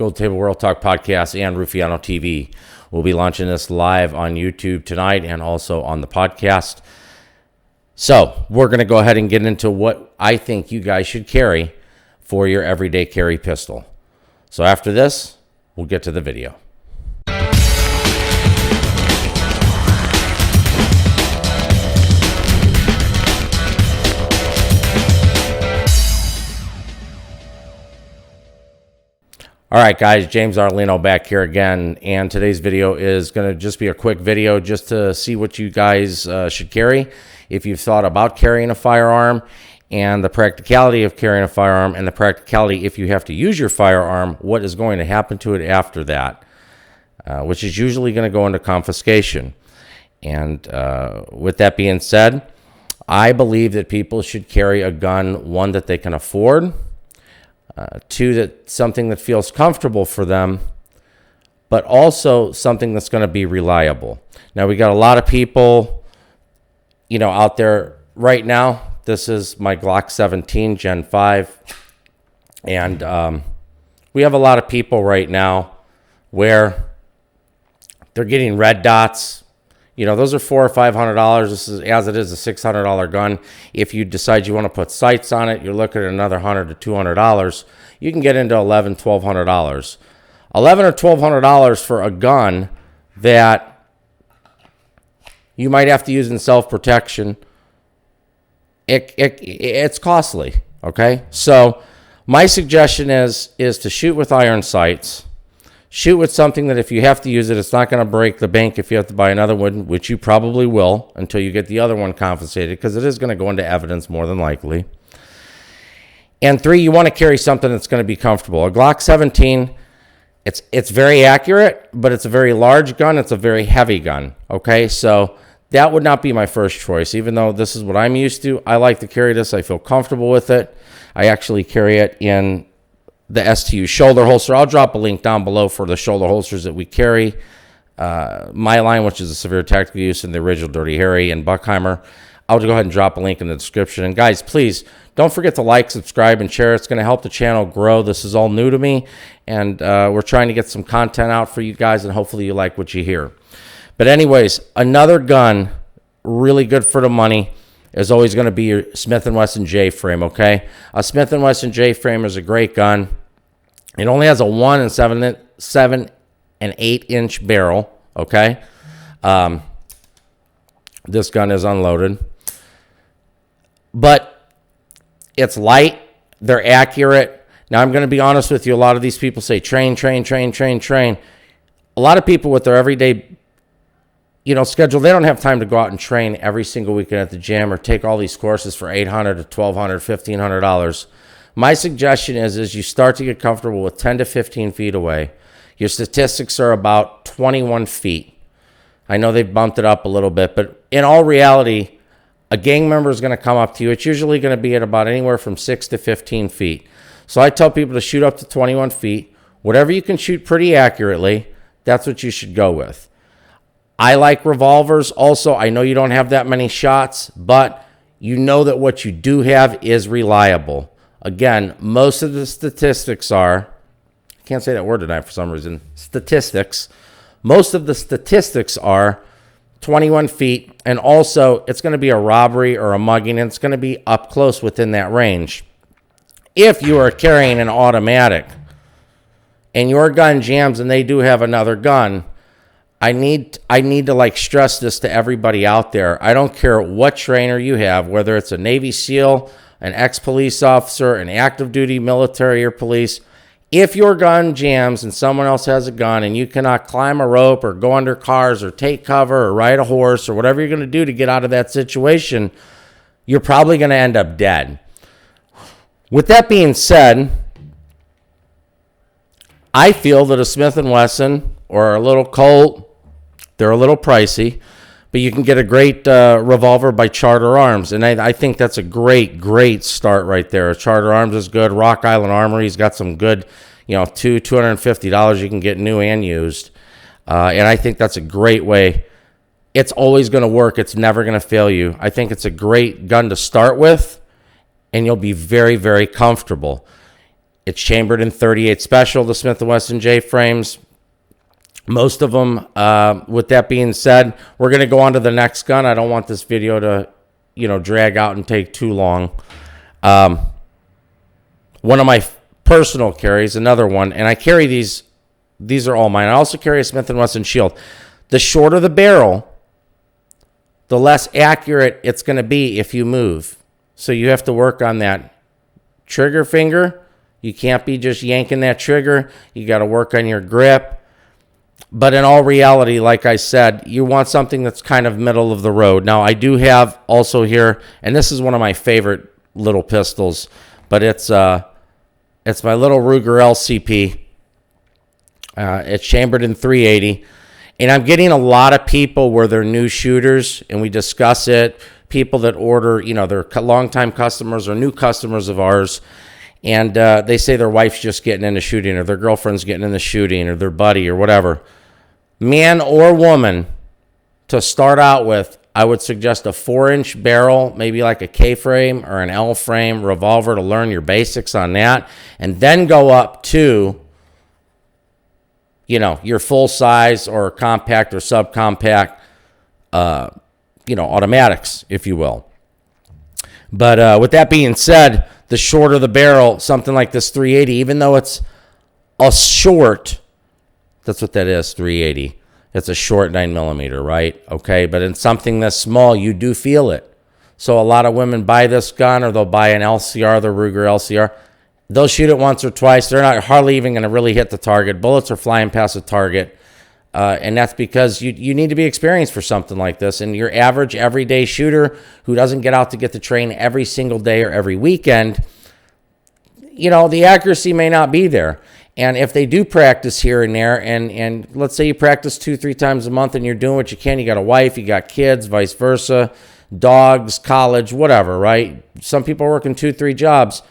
Gold Table World Talk Podcast and Ruffiano TV. We'll be launching this live on YouTube tonight and also on the podcast. So we're going to go ahead and get into what I think you guys should carry for your everyday carry pistol. So after this, we'll get to the video. All right, guys, James Arlino back here again, and today's video is going to just be a quick video just to see what you guys should carry if you've thought about carrying a firearm, and the practicality of carrying a firearm, and the practicality if you have to use your firearm, what is going to happen to it after that, which is usually going to go into confiscation. And with that being said, I believe that people should carry a gun, one, that they can afford, two, that something that feels comfortable for them, but also something that's going to be reliable. Now, we got a lot of people, out there right now. This is my Glock 17 Gen 5, and we have a lot of people right now where they're getting red dots. Those are $400 or $500. This is, as it is, a $600 gun. If you decide you want to put sights on it, you're looking at another $100 to $200. You can get into $1,100, $1,200. $1,100 or $1,200 for a gun that you might have to use in self-protection. It's costly. Okay, so my suggestion is to shoot with iron sights. Shoot with something that if you have to use it, it's not going to break the bank if you have to buy another one, which you probably will until you get the other one confiscated, because it is going to go into evidence more than likely. And three, you want to carry something that's going to be comfortable. A Glock 17, it's very accurate, but it's a very large gun. It's a very heavy gun. Okay, so that would not be my first choice, even though this is what I'm used to. I like to carry this. I feel comfortable with it. I actually carry it in the STU shoulder holster. I'll drop a link down below for the shoulder holsters that we carry. My line, which is a severe tactical use, and the original Dirty Harry and Buckheimer. I'll go ahead and drop a link in the description. And guys, please don't forget to like, subscribe, and share. It's going to help the channel grow. This is all new to me, and we're trying to get some content out for you guys, and hopefully you like what you hear. But anyways, another gun really good for the money is always going to be your Smith & Wesson J-frame, okay? A Smith & Wesson J-frame is a great gun. It only has a 1 and 7 and 8 inch barrel, okay? This gun is unloaded. But it's light. They're accurate. Now, I'm going to be honest with you. A lot of these people say train. A lot of people with their everyday schedule, they don't have time to go out and train every single weekend at the gym or take all these courses for $800 to $1,200, $1,500. My suggestion is you start to get comfortable with 10 to 15 feet away. Your statistics are about 21 feet. I know they've bumped it up a little bit, but in all reality, a gang member is going to come up to you. It's usually going to be at about anywhere from 6 to 15 feet. So I tell people to shoot up to 21 feet. Whatever you can shoot pretty accurately, that's what you should go with. I like revolvers also. I know you don't have that many shots, but you know that what you do have is reliable. Again, most of the statistics are, I can't say that word tonight for some reason, statistics. Most of the statistics are 21 feet, and also it's going to be a robbery or a mugging, and it's going to be up close within that range. If you are carrying an automatic and your gun jams and they do have another gun, I need to stress this to everybody out there. I don't care what trainer you have, whether it's a Navy SEAL, an ex-police officer, an active duty military or police. If your gun jams and someone else has a gun and you cannot climb a rope or go under cars or take cover or ride a horse or whatever you're going to do to get out of that situation, you're probably going to end up dead. With that being said, I feel that a Smith & Wesson or a little Colt, they're a little pricey, but you can get a great revolver by Charter Arms, and I think that's a great start right there. Charter Arms is good. Rock Island Armory's got some good, $250 you can get new and used, and I think that's a great way. It's always going to work. It's never going to fail you. I think it's a great gun to start with, and you'll be very, very comfortable. It's chambered in 38 special, the Smith & Wesson J frames. Most of them. With that being said, we're going to go on to the next gun. I don't want this video to, drag out and take too long. One of my personal carries, another one, and I carry these. These are all mine. I also carry a Smith & Wesson Shield. The shorter the barrel, the less accurate it's going to be if you move. So you have to work on that trigger finger. You can't be just yanking that trigger. You got to work on your grip. But in all reality, like I said, you want something that's kind of middle of the road. Now, I do have also here, and this is one of my favorite little pistols, but it's my little Ruger LCP. It's chambered in 380. And I'm getting a lot of people where they're new shooters, and we discuss it. People that order, they're longtime customers or new customers of ours, and they say their wife's just getting into shooting, or their girlfriend's getting into shooting, or their buddy, or whatever. Man or woman, to start out with, I would suggest a 4-inch barrel, maybe like a K-frame or an L-frame revolver to learn your basics on that, and then go up to, your full size or compact or subcompact, automatics, if you will. But with that being said, the shorter the barrel, something like this 380, even though it's a short, that's what that is, 380. It's a short 9mm, right? Okay, but in something this small, you do feel it. So a lot of women buy this gun, or they'll buy an LCR, the Ruger LCR. They'll shoot it once or twice. They're not hardly even going to really hit the target. Bullets are flying past the target. And that's because you need to be experienced for something like this. And your average everyday shooter who doesn't get out to get the train every single day or every weekend, the accuracy may not be there. And if they do practice here and there, and let's say you practice 2-3 times a month and you're doing what you can, you got a wife, you got kids, vice versa, dogs, college, whatever, right? Some people are working 2-3 jobs.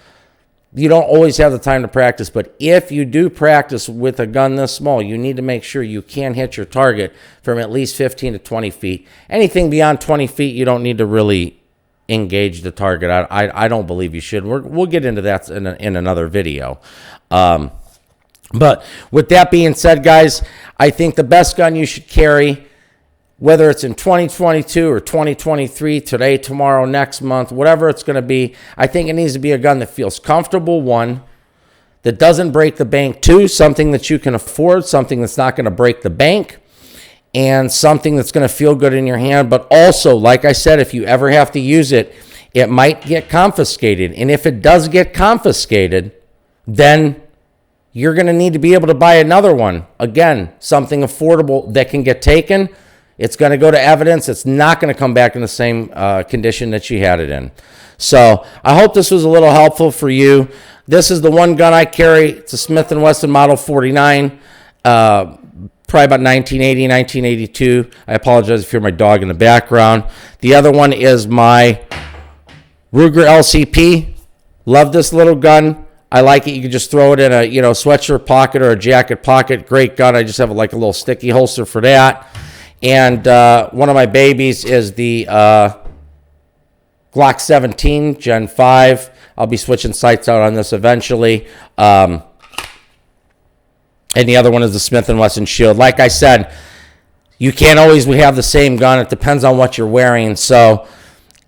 You don't always have the time to practice, but if you do practice with a gun this small, you need to make sure you can hit your target from at least 15 to 20 feet. Anything beyond 20 feet, you don't need to really engage the target. I don't believe you should. We'll get into that in another video. But with that being said, guys, I think the best gun you should carry, whether it's in 2022 or 2023, today, tomorrow, next month, whatever it's going to be, I think it needs to be a gun that feels comfortable, one, that doesn't break the bank, two, something that you can afford, something that's not going to break the bank, and something that's going to feel good in your hand. But also, like I said, if you ever have to use it, it might get confiscated. And if it does get confiscated, then you're going to need to be able to buy another one. Again, something affordable that can get taken. It's going to go to evidence. It's not going to come back in the same condition that you had it in. So I hope this was a little helpful for you. This is the one gun I carry. It's a Smith & Wesson Model 49, probably about 1980, 1982. I apologize if you hear my dog in the background. The other one is my Ruger LCP. Love this little gun. I like it. You can just throw it in a sweatshirt pocket or a jacket pocket. Great gun. I just have like a little sticky holster for that. And one of my babies is the Glock 17 Gen 5. I'll be switching sights out on this eventually. And the other one is the Smith & Wesson Shield. Like I said, you can't always have the same gun. It depends on what you're wearing. So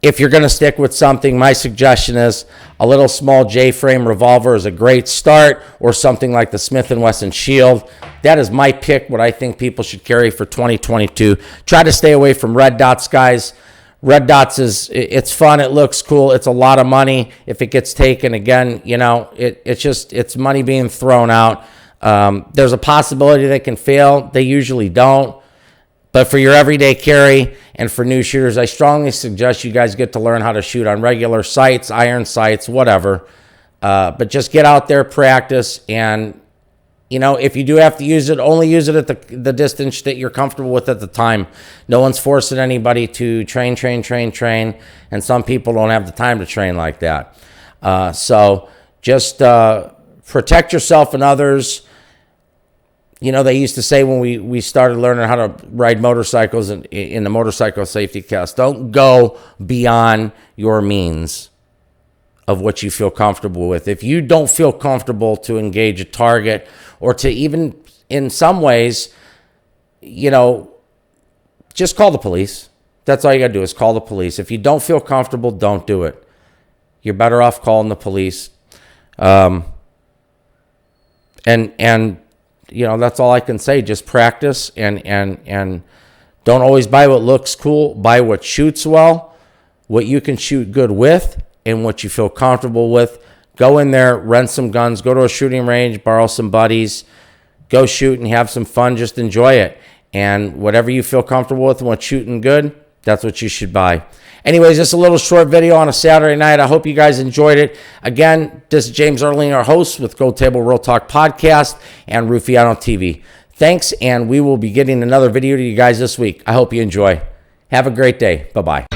if you're going to stick with something, my suggestion is a little small J-frame revolver is a great start, or something like the Smith & Wesson Shield. That is my pick, what I think people should carry for 2022. Try to stay away from red dots, guys. Red dots it's fun, it looks cool, it's a lot of money. If it gets taken again, it's money being thrown out. There's a possibility they can fail. They usually don't. But for your everyday carry and for new shooters, I strongly suggest you guys get to learn how to shoot on regular sights, iron sights, whatever. But just get out there, practice, and if you do have to use it, only use it at the distance that you're comfortable with at the time. No one's forcing anybody to train, and some people don't have the time to train like that. So just protect yourself and others. They used to say when we started learning how to ride motorcycles in the motorcycle safety class, don't go beyond your means of what you feel comfortable with. If you don't feel comfortable to engage a target, or to even, in some ways, just call the police. That's all you got to do, is call the police. If you don't feel comfortable, don't do it. You're better off calling the police. And that's all I can say. Just practice, and don't always buy what looks cool. Buy what shoots well, what you can shoot good with, and what you feel comfortable with. Go in there, rent some guns, go to a shooting range, borrow some buddies, go shoot and have some fun. Just enjoy it. And whatever you feel comfortable with and what's shooting good, that's what you should buy. Anyways, just a little short video on a Saturday night. I hope you guys enjoyed it. Again, this is James Erling, our host with Gold Table Real Talk Podcast and Ruffiano TV. Thanks, and we will be getting another video to you guys this week. I hope you enjoy. Have a great day. Bye-bye.